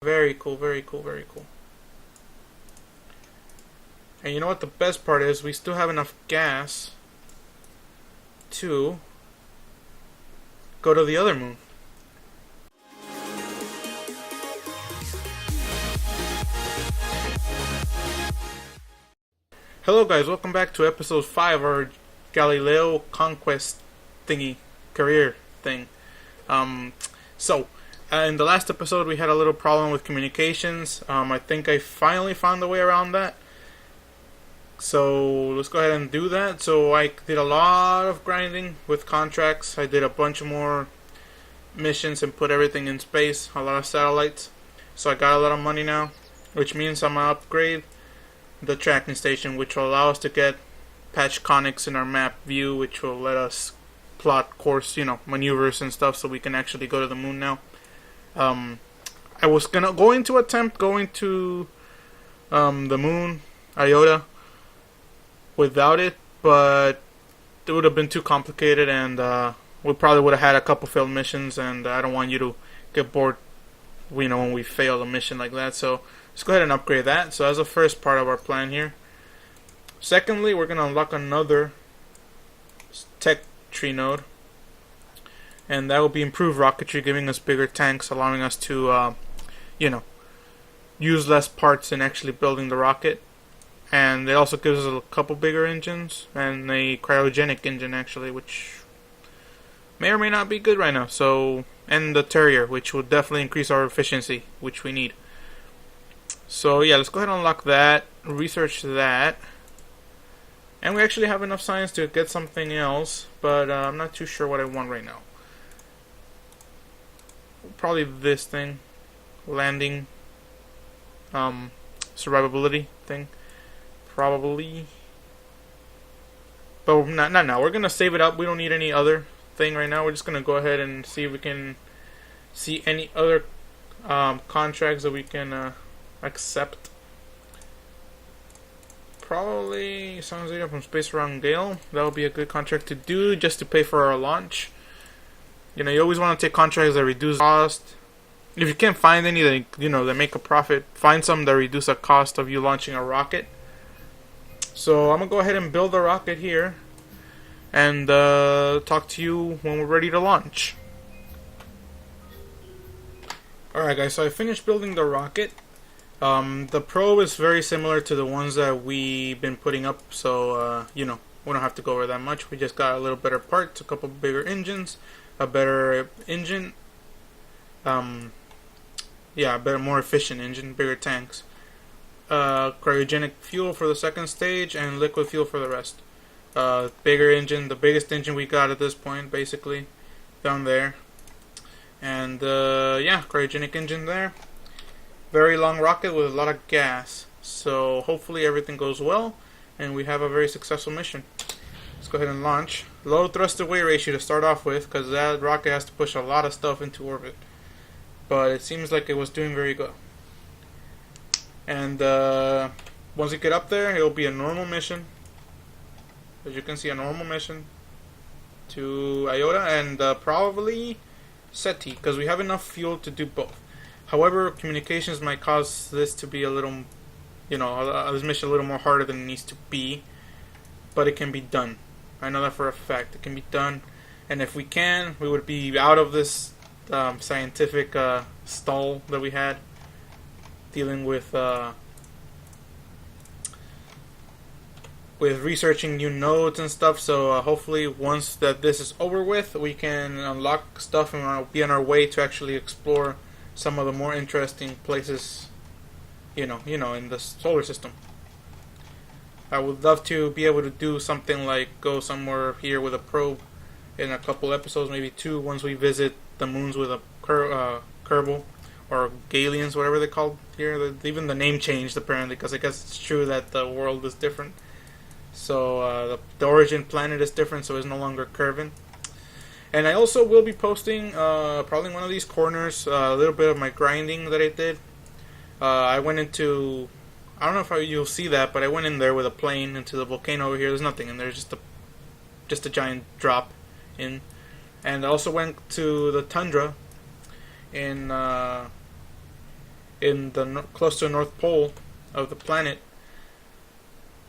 Very cool, very cool, very cool. And you know what the best part is? We still have enough gas to go to the other moon. Hello guys, welcome back to episode 5 of our Galileo conquest thingy, career thing. In the last episode we had a little problem with communications. I think I finally found a way around that. So let's go ahead and do that. So I did a lot of grinding with contracts. I did a bunch more missions and put everything in space, a lot of satellites. So I got a lot of money now, which means I'm gonna upgrade the tracking station, which will allow us to get patch conics in our map view, which will let us plot course, maneuvers and stuff, so we can actually go to the moon now. I was going to attempt going to the moon, Iota, without it, but it would have been too complicated, and we probably would have had a couple failed missions, and I don't want you to get bored, when we fail a mission like that. So let's go ahead and upgrade that. So that's the first part of our plan here. Secondly, we're going to unlock another tech tree node, and that will be improved rocketry, giving us bigger tanks, allowing us to use less parts in actually building the rocket. And it also gives us a couple bigger engines and a cryogenic engine, actually, which may or may not be good right now. So, and the Terrier, which will definitely increase our efficiency, which we need. So yeah, let's go ahead and unlock that, research that, and we actually have enough science to get something else, but I'm not too sure what I want right now. Probably this thing, landing, survivability thing, probably. But not now. We're gonna save it up. We don't need any other thing right now. We're just gonna go ahead and see if we can see any other contracts that we can accept. Probably sounds like from space around Gael. That would be a good contract to do, just to pay for our launch. You always want to take contracts that reduce cost. If you can't find any that make a profit, find some that reduce the cost of you launching a rocket. So I'm gonna go ahead and build a rocket here, and talk to you when we're ready to launch. Alright guys, so I finished building the rocket. The probe is very similar to the ones that we've been putting up, so we don't have to go over that much. We just got a little better parts, a couple bigger engines, a better engine, a better, more efficient engine, bigger tanks, cryogenic fuel for the second stage, and liquid fuel for the rest. Bigger engine, the biggest engine we got at this point, basically, down there. And cryogenic engine there. Very long rocket with a lot of gas. So hopefully everything goes well and we have a very successful mission. Let's go ahead and launch. Low thrust to weight ratio to start off with, because that rocket has to push a lot of stuff into orbit. But it seems like it was doing very good. And once we get up there, it will be a normal mission. As you can see, a normal mission to Iota and probably Ceti, because we have enough fuel to do both. However, communications might cause this to be a little, this mission a little more harder than it needs to be, but it can be done. I know that for a fact. It can be done, and if we can, we would be out of this scientific stall that we had, dealing with researching new nodes and stuff. So hopefully once that this is over with, we can unlock stuff and we'll be on our way to actually explore some of the more interesting places, in the solar system. I would love to be able to do something like go somewhere here with a probe in a couple episodes, maybe 2, once we visit the moons with a Kerbal or Galians, whatever they're called here. Even the name changed apparently, because I guess it's true that the world is different. So the origin planet is different, so it's no longer curving. And I also will be posting probably in one of these corners a little bit of my grinding that I did. I went into, I don't know if you'll see that, but I went in there with a plane into the volcano over here. There's nothing in there, just a giant drop in. And I also went to the tundra in in the close to the North Pole of the planet.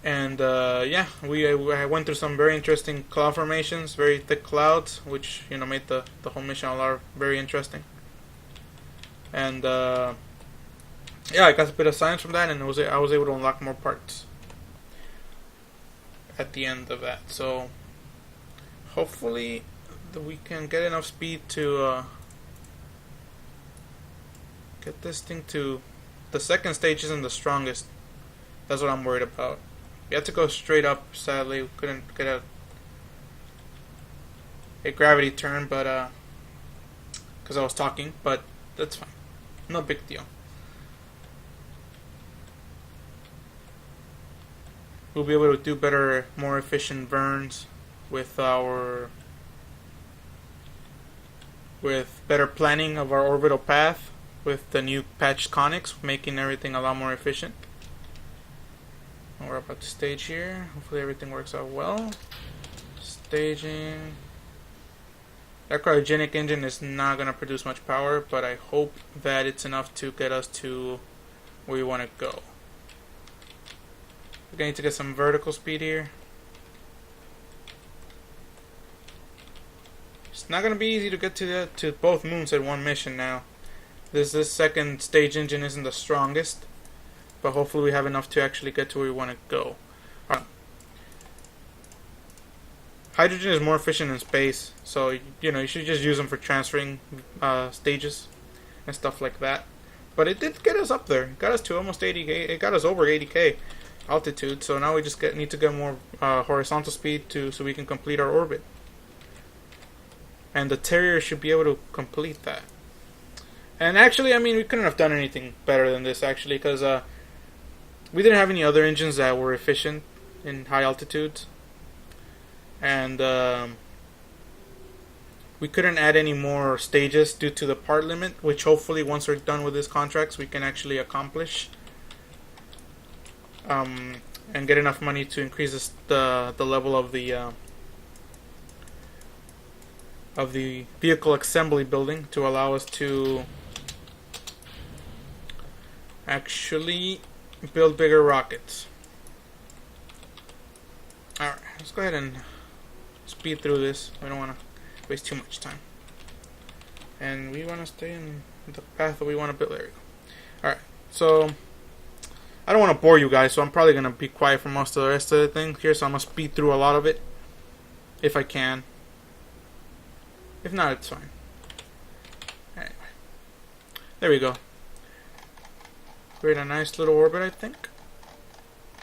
And yeah, I went through some very interesting cloud formations, very thick clouds, which made the whole mission very interesting. And yeah, I got a bit of science from that, and I was able to unlock more parts at the end of that. So hopefully we can get enough speed to get this thing to the second stage. Isn't the strongest. That's what I'm worried about. We had to go straight up. Sadly, we couldn't get a gravity turn, but because I was talking. But that's fine. No big deal. We'll be able to do better, more efficient burns with better planning of our orbital path with the new patched conics, making everything a lot more efficient. And we're about to stage here. Hopefully everything works out well. Staging. That cryogenic engine is not going to produce much power, but I hope that it's enough to get us to where we want to go. We're going to need to get some vertical speed here. It's not going to be easy to get to both moons at one mission now. This second stage engine isn't the strongest, but hopefully we have enough to actually get to where we want to go. Hydrogen is more efficient in space, so you should just use them for transferring stages and stuff like that. But it did get us up there. It got us to almost 80k. It got us over 80k altitude. So now we just need to get more horizontal speed so we can complete our orbit. And the Terrier should be able to complete that. And actually, I mean, we couldn't have done anything better than this, actually, because we didn't have any other engines that were efficient in high altitudes. And we couldn't add any more stages due to the part limit, which hopefully once we're done with these contracts we can actually accomplish. And get enough money to increase the level of the vehicle assembly building to allow us to actually build bigger rockets. Alright, let's go ahead and speed through this. We don't want to waste too much time. And we want to stay in the path that we want to build. There we go. Alright, so I don't want to bore you guys, so I'm probably going to be quiet for most of the rest of the thing here, so I'm going to speed through a lot of it if I can. If not, it's fine. Anyway, there we go. We're in a nice little orbit, I think.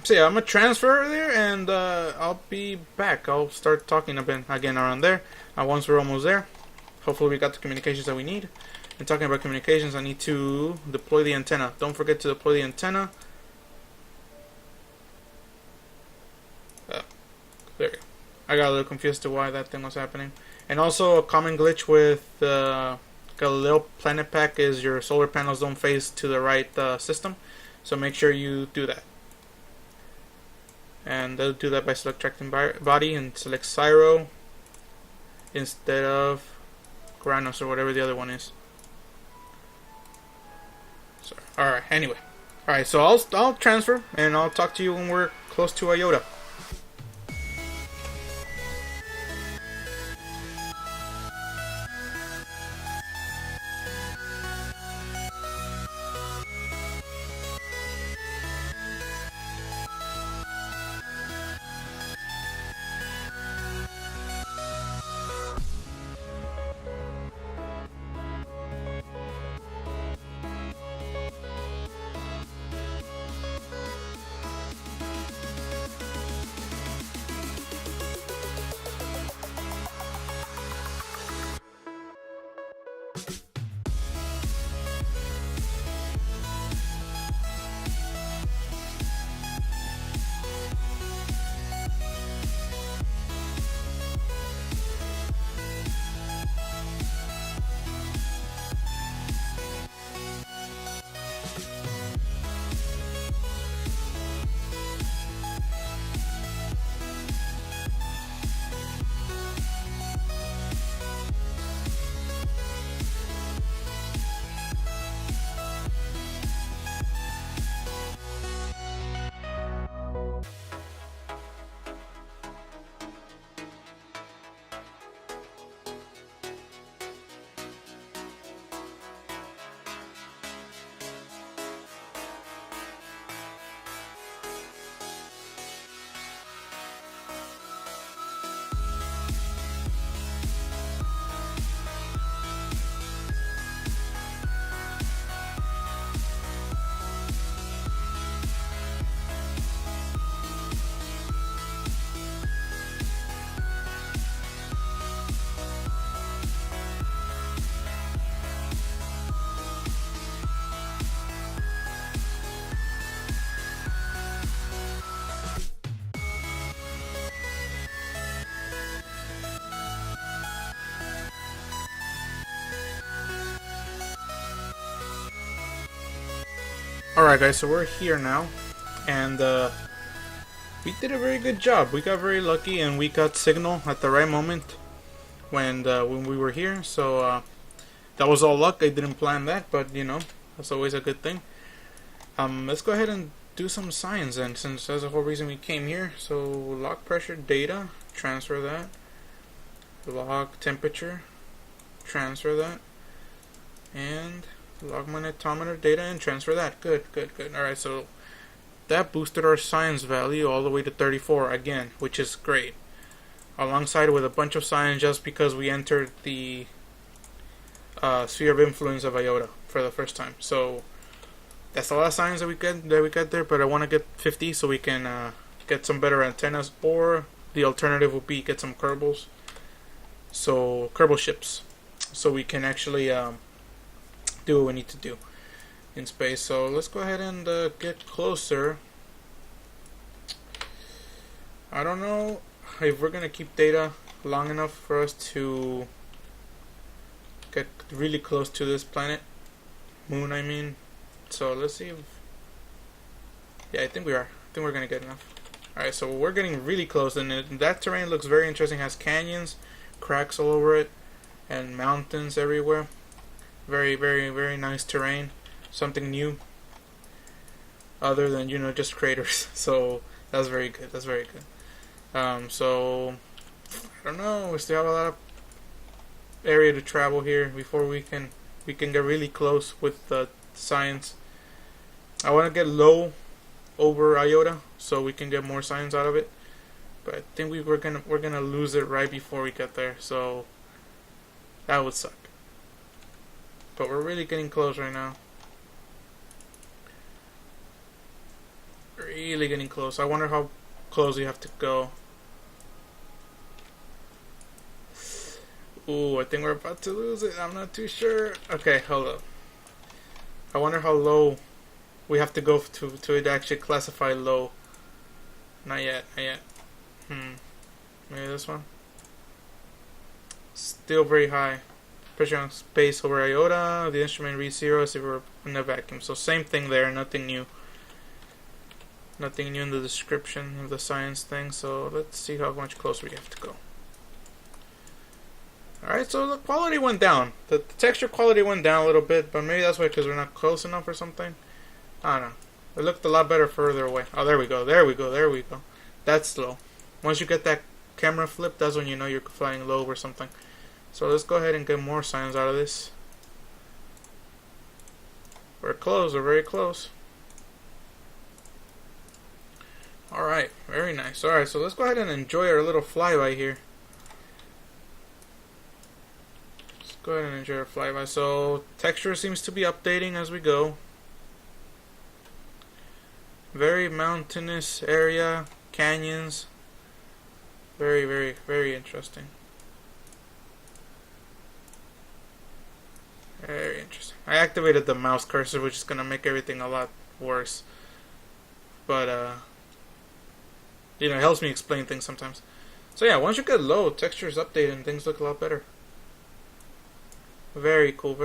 So yeah, I'm going to transfer there, and I'll be back. I'll start talking again around there once we're almost there. Hopefully we got the communications that we need. And talking about communications, I need to deploy the antenna. Don't forget to deploy the antenna. There we go. I got a little confused to why that thing was happening. And also, a common glitch with the Galileo planet pack is your solar panels don't face to the right system. So make sure you do that. And they'll do that by select tracking body and select Cyro instead of Granos or whatever the other one is. Sorry. Alright, anyway. Alright, so I'll transfer and I'll talk to you when we're close to Iota. Alright guys, so we're here now, and we did a very good job. We got very lucky and we got signal at the right moment when we were here, so that was all luck. I didn't plan that, but you know, that's always a good thing. Let's go ahead and do some science then, since that's the whole reason we came here. So log pressure data, transfer that. Log temperature, transfer that. And log magnetometer data and transfer that. Good. Alright, so that boosted our science value all the way to 34 again, which is great. Alongside with a bunch of science just because we entered the sphere of influence of Iota for the first time. So that's a lot of science that we get there, but I want to get 50 so we can get some better antennas, or the alternative would be get some Kerbals. So Kerbal ships, so we can actually do what we need to do in space. So let's go ahead and get closer. I don't know if we're gonna keep data long enough for us to get really close to this planet, moon I mean. So let's see if, yeah, I think we are. I think we're gonna get enough. Alright, so we're getting really close, and that terrain looks very interesting. It has canyons, cracks all over it, and mountains everywhere. Very nice terrain. Something new, other than, you know, just craters. So that's very good. So I don't know. We still have a lot of area to travel here before we can get really close with the science. I want to get low over Iota so we can get more science out of it. But I think we're gonna lose it right before we get there. So that would suck. But we're really getting close right now. Really getting close. I wonder how close we have to go. Ooh, I think we're about to lose it. I'm not too sure. Okay, hold up. I wonder how low we have to go to it actually classify low. Not yet. Maybe this one. Still very high. Pressure on space over Iota. The instrument reads 0 as if we were in a vacuum. So same thing there, nothing new. Nothing new in the description of the science thing. So let's see how much closer we have to go. Alright, so the quality went down. The texture quality went down a little bit, but maybe that's why, because we're not close enough or something. I don't know. It looked a lot better further away. Oh, there we go. That's slow. Once you get that camera flip, that's when you know you're flying low or something. So let's go ahead and get more science out of this. We're close. We're very close. Alright, very nice. Alright, so let's go ahead and enjoy our little flyby here. Let's go ahead and enjoy our flyby. So texture seems to be updating as we go. Very mountainous area, canyons. Very interesting. Very interesting. I activated the mouse cursor, which is going to make everything a lot worse. But, you know, it helps me explain things sometimes. So yeah, once you get low, textures update and things look a lot better. Very cool.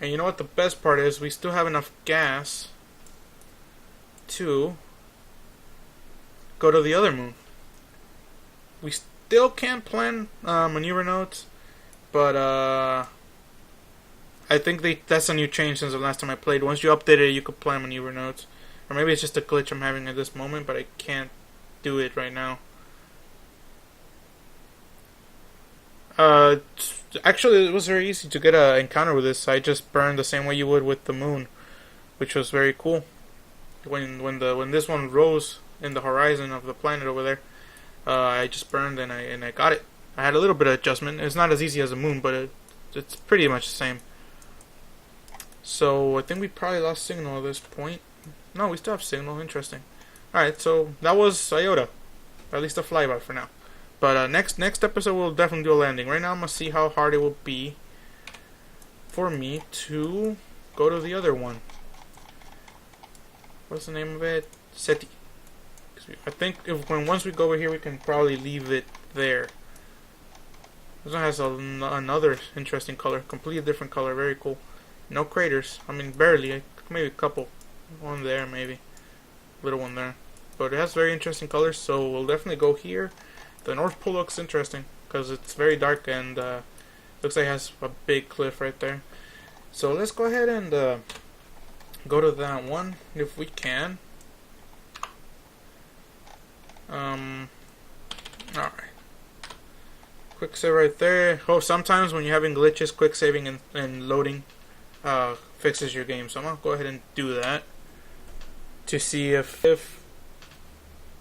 And you know what the best part is? We still have enough gas to go to the other moon. We still can't plan maneuver nodes, but I think that's a new change since the last time I played. Once you updated it, you could plan maneuver nodes. Or maybe it's just a glitch I'm having at this moment, but I can't do it right now. Actually, it was very easy to get an encounter with this. I just burned the same way you would with the moon, which was very cool. When this one rose in the horizon of the planet over there, I just burned and I got it. I had a little bit of adjustment. It's not as easy as the moon, but it's pretty much the same. So I think we probably lost signal at this point. No, we still have signal. Interesting. Alright, so that was Iota. At least a flyby for now. But next episode we'll definitely do a landing. Right now I'm going to see how hard it will be for me to go to the other one. What's the name of it? Ceti. I think once we go over here we can probably leave it there. This one has another interesting color. Completely different color. Very cool. No craters. I mean, barely. Maybe a couple. One there, maybe. Little one there. But it has very interesting colors, so we'll definitely go here. The North Pole looks interesting because it's very dark and looks like it has a big cliff right there. So let's go ahead and go to that one if we can. Alright. Quick save right there. Oh, sometimes when you're having glitches, quick saving and loading fixes your game. So I'm going to go ahead and do that to see if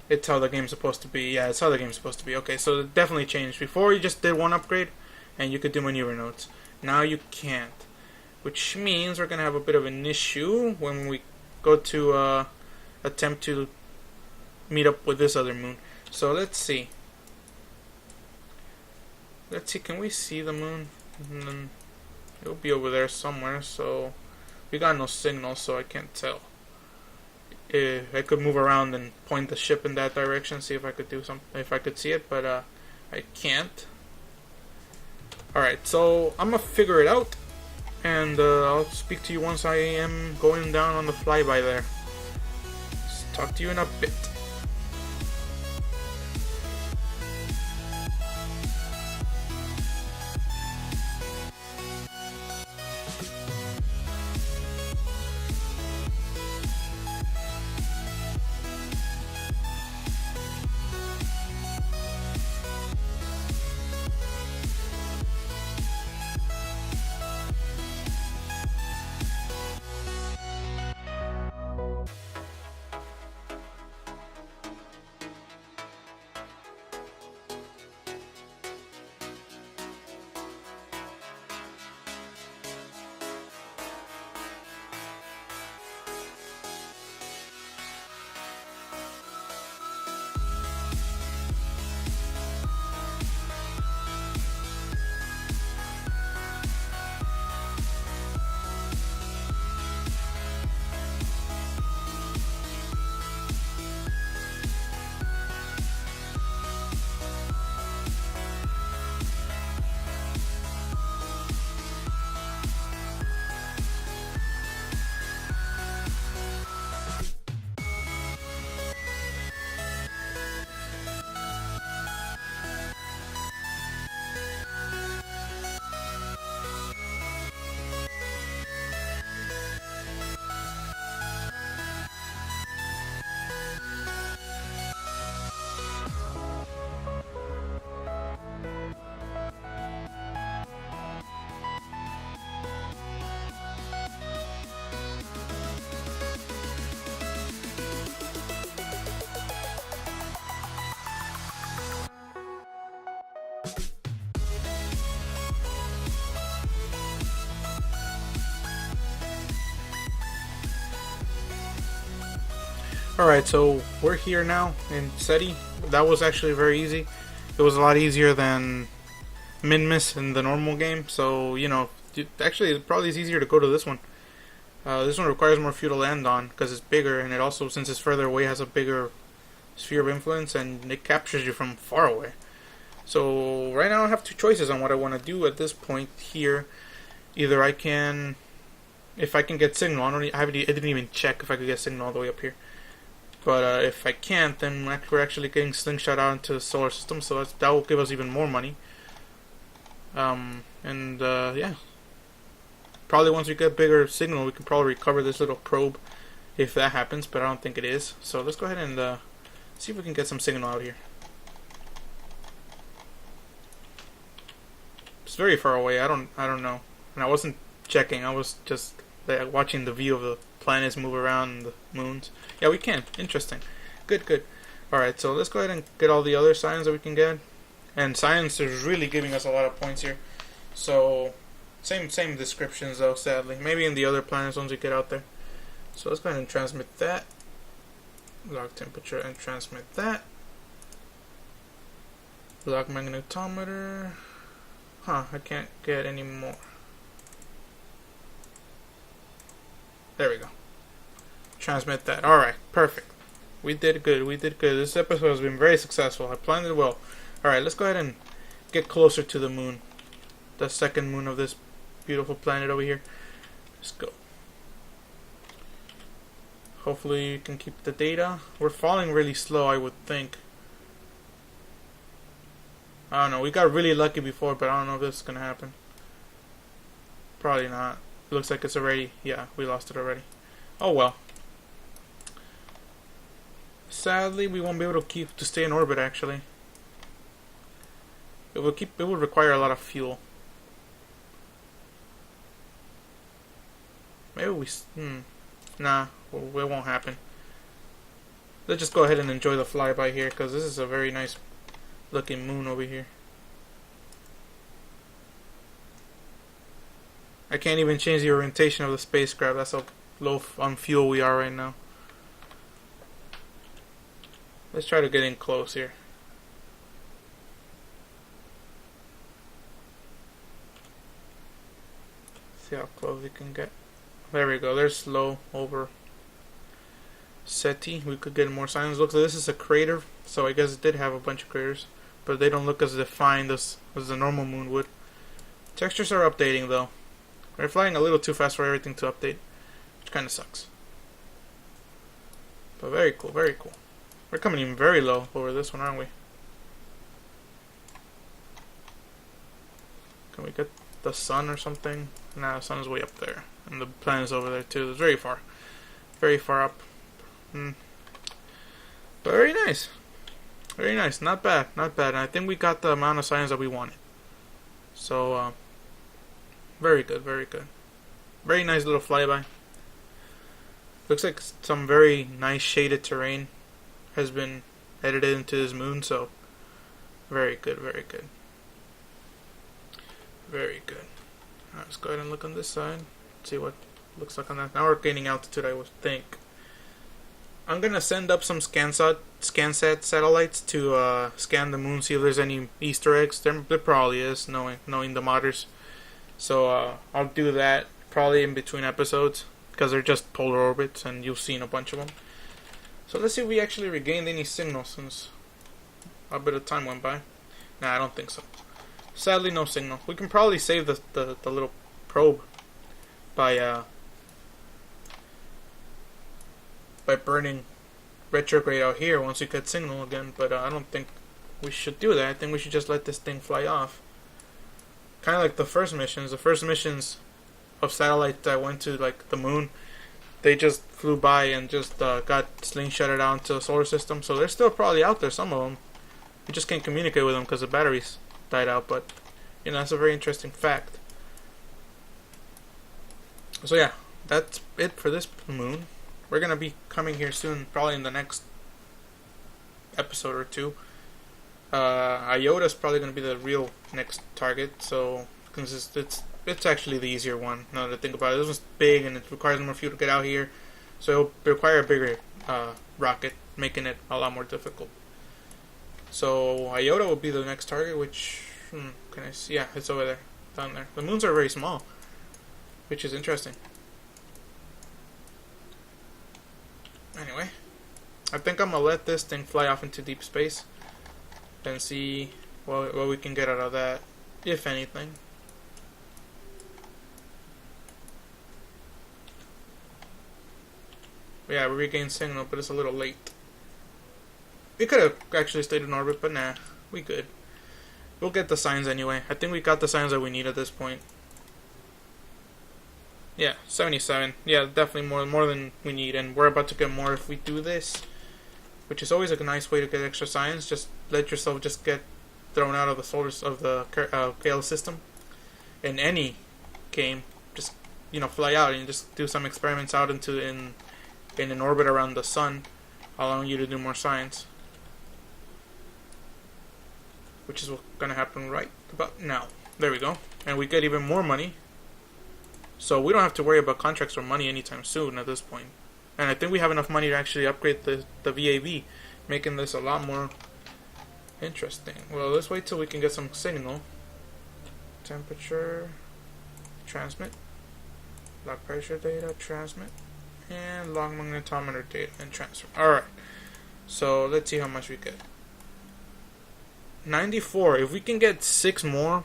it's how the game's supposed to be. Yeah, it's how the game's supposed to be. Okay, so it definitely changed. Before you just did one upgrade and you could do maneuver nodes. Now you can't. Which means we're going to have a bit of an issue when we go to attempt to meet up with this other moon. So let's see. Let's see, can we see the moon? It'll be over there somewhere, so we got no signal, so I can't tell. I could move around and point the ship in that direction, see if I could do something, if I could see it, but I can't. Alright, so I'm gonna figure it out, and I'll speak to you once I am going down on the flyby there. Talk to you in a bit. Alright, so we're here now in Ceti. That was actually very easy. It was a lot easier than Min-Miss in the normal game, so, you know, actually it probably is easier to go to this one. This one requires more fuel to land on, because it's bigger, and it also, since it's further away, has a bigger sphere of influence, and it captures you from far away. So, right now I have two choices on what I want to do at this point here. Either I can, if I can get signal, I didn't even check if I could get signal all the way up here. But if I can't, then we're actually getting slingshot out into the solar system, so that will give us even more money. Yeah. Probably once we get bigger signal, we can probably recover this little probe if that happens, but I don't think it is. So let's go ahead and see if we can get some signal out here. It's very far away. I don't know. And I wasn't checking. I was just watching the view of the planets move around and the moons. Yeah, we can. Interesting. Good. Alright, so let's go ahead and get all the other signs that we can get. And science is really giving us a lot of points here. So, same descriptions though, sadly. Maybe in the other planets once we get out there. So let's go ahead and transmit that. Log temperature and transmit that. Log magnetometer. Huh, I can't get any more. There we go. Transmit that. Alright, perfect. We did good. This episode has been very successful. I planned it well. Alright, let's go ahead and get closer to the moon. The second moon of this beautiful planet over here. Let's go. Hopefully you can keep the data. We're falling really slow, I would think. I don't know. We got really lucky before, but I don't know if this is going to happen. Probably not. It looks like it's already... Yeah, we lost it already. Oh well. Sadly, we won't be able to stay in orbit, actually. It would require a lot of fuel. Maybe we... Nah, it won't happen. Let's just go ahead and enjoy the flyby here, because this is a very nice looking moon over here. I can't even change the orientation of the spacecraft. That's how low on fuel we are right now. Let's try to get in close here. See how close we can get. There we go. There's slow over Ceti. We could get more signs. Looks like this is a crater, so I guess it did have a bunch of craters, but they don't look as defined as the normal moon would. Textures are updating though. We're flying a little too fast for everything to update, which kind of sucks. But very cool, very cool. We're coming in very low over this one, aren't we? Can we get the sun or something? Nah, the sun is way up there. And the planet is over there too. It's very far. Very far up. But very nice. Very nice. Not bad. Not bad. And I think we got the amount of science that we wanted. So, very good. Very good. Very nice little flyby. Looks like some very nice shaded terrain has been edited into this moon. So, very good. Very good. Very good. Alright, let's go ahead and look on this side. See what it looks like on that. Now we're gaining altitude, I would think. I'm gonna send up some Scansat satellites to scan the moon, see if there's any Easter eggs. There probably is, knowing the modders. So I'll do that probably in between episodes, because they're just polar orbits, and you've seen a bunch of them. So let's see if we actually regained any signal since a bit of time went by. Nah, I don't think so. Sadly, no signal. We can probably save the little probe by burning retrograde out here once we get signal again, but I don't think we should do that. I think we should just let this thing fly off. Kind of like the first missions. The first missions of satellites that went to like the moon, they just flew by and just got slingshotted out into the solar system. So they're still probably out there, some of them. We just can't communicate with them because the batteries died out, but you know, that's a very interesting fact. So yeah, that's it for this moon. We're gonna be coming here soon, probably in the next episode or two. Iota is probably gonna be the real next target, so because it's actually the easier one. Now that I think about it, this one's big and it requires more fuel to get out here, so it'll require a bigger rocket, making it a lot more difficult. So Iota will be the next target, which can I see? Yeah, it's over there, down there. The moons are very small, which is interesting. Anyway, I think I'm gonna let this thing fly off into deep space and see what we can get out of that, if anything. Yeah, we regained signal, but it's a little late. We could have actually stayed in orbit, but nah, we good. We'll get the signs anyway. I think we got the signs that we need at this point. Yeah, 77. Yeah, definitely more than we need, and we're about to get more if we do this, which is always a nice way to get extra science. Just let yourself just get thrown out of the Gael system in any game. Just fly out and just do some experiments out in an orbit around the sun, allowing you to do more science, which is what's gonna happen right about now. There we go, and we get even more money. So we don't have to worry about contracts or money anytime soon at this point. And I think we have enough money to actually upgrade the VAV, making this a lot more interesting. Well, let's wait till we can get some signal. Temperature, transmit. Log pressure data, transmit. And log magnetometer data and transfer. Alright. So let's see how much we get. 94. If we can get 6 more,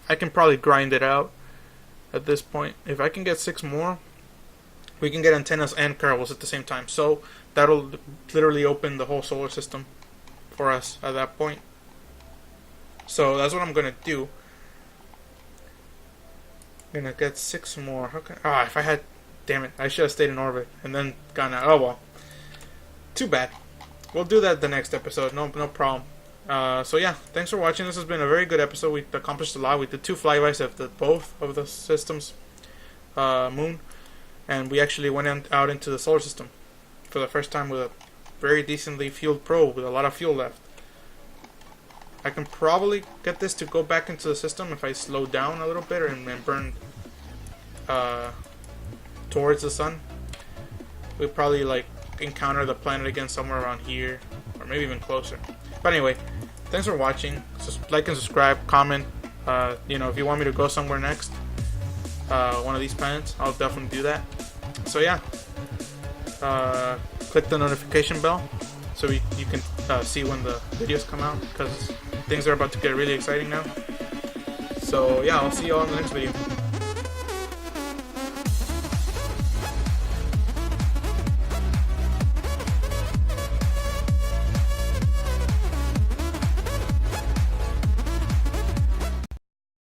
I can probably grind it out. at this point. If I can get 6 more, we can get antennas and Kerbals at the same time. So that'll literally open the whole solar system for us at that point. So that's what I'm gonna do. I'm gonna get 6 more. Okay. If I had, damn it, I should have stayed in orbit and then gone out. Oh well. Too bad. We'll do that the next episode. No problem. So yeah, thanks for watching. This has been a very good episode. We accomplished a lot. We did 2 flybys of both of the systems, moon, and we actually went out into the solar system for the first time with a very decently fueled probe with a lot of fuel left. I can probably get this to go back into the system if I slow down a little bit and burn towards the sun. We'll probably like encounter the planet again somewhere around here, or maybe even closer. But anyway, thanks for watching. Just like and subscribe, comment. You know, if you want me to go somewhere next, one of these planets, I'll definitely do that. So yeah, click the notification bell so you can see when the videos come out, because things are about to get really exciting now. So yeah, I'll see you all in the next video.